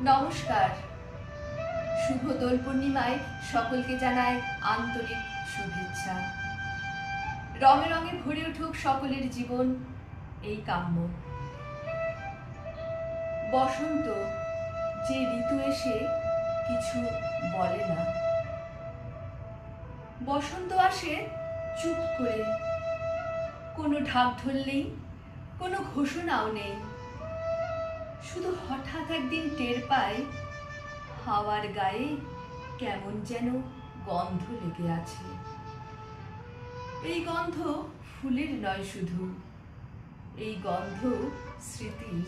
নমস্কার। শুভ দোল পূর্ণিমায় সকলকে জানায় আন্তরিক শুভেচ্ছা। রঙে রঙে ভরে উঠুক সকলের জীবন, এই কাম্য। বসন্ত যে ঋতু এসে কিছু বলে না। বসন্ত আসে চুপ করে, কোনো ঢাকঢোল নেই, কোনো ঘোষণাও নেই। শুধু হঠাৎ একদিন টের পায় হাওয়ার গায়ে কেমন যেন গন্ধ লেগে আছে। এই গন্ধ ফুলের নয় শুধু, এই গন্ধ স্মৃতির,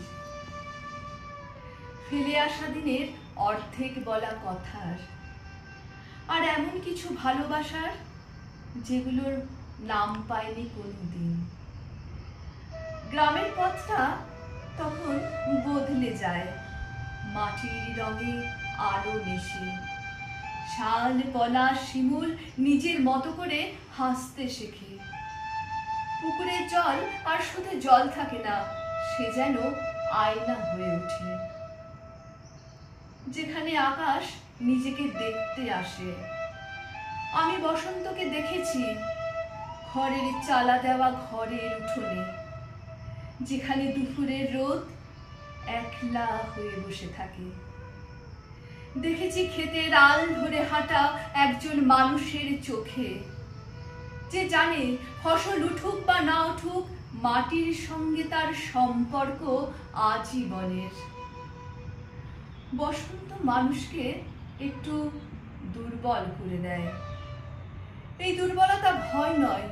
ফেলে আসা দিনের অর্ধেক বলা কথার, আর এমন কিছু ভালোবাসার যেগুলোর নাম পায়নি কোনোদিন। গ্রামের পথটা তখন বদলে যায়, মাটির রঙে আলো মেশে। শাল, পলাশ, শিমুল নিজের মতো করে হাসতে শেখে। পুকুরের জল আর শুধু জল থাকে না, সে যেন আয়না হয়ে ওঠে, যেখানে আকাশ নিজেকে দেখতে আসে। আমি বসন্তকে দেখেছি ঘরের চালা দেওয়া ঘরের উঠোনে, যেখানে দুপুরের রোদ একলা হয়ে বসে থাকে। দেখেছি ক্ষেতের আল ধরে হাঁটা একজন মানুষের চোখে, যে জানে ফসল উঠুক বা না উঠুক, মাটির সঙ্গে তার সম্পর্ক আজীবনের। বসন্ত মানুষকে একটু দুর্বল করে দেয়। এই দুর্বলতা ভয় নয়,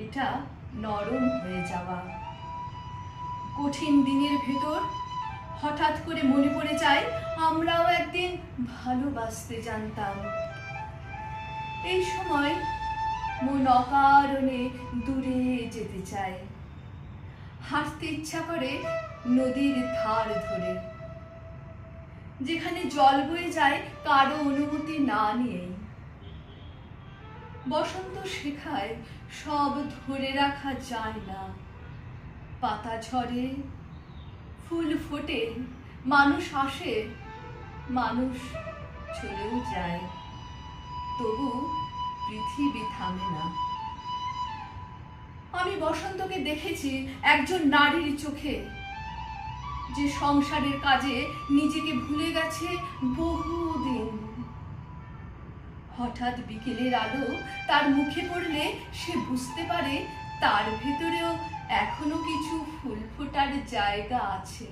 এটা নরম হয়ে যাওয়া। কঠিন দিনের ভেতর হঠাৎ করে মনে পড়ে যায় আমরাও একদিন ভালোবাসতে জানতাম। এই সময় মন অকারণে দূরে যেতে চায়, হাঁটতে ইচ্ছা করে নদীর ধার ধরে, যেখানে জল বয়ে যায় কারো অনুমতি না নিয়েই। বসন্ত শেখায় সব ধরে রাখা যায় না। পাতা ঝরে, ফুল ফোটে, মানুষ আসে, মানুষ চলেও যায়, তবু পৃথিবী থামে না। আমি বসন্তকে দেখেছি একজন নারীর চোখে, যে সংসারের কাজে নিজেকে ভুলে গেছে বহুদিন। হঠাৎ বিকেলের আলো তার মুখে পড়লে সে বুঝতে পারে তার ভেতরেও এখনো কিছু ফুল ফোটার জায়গা আছে।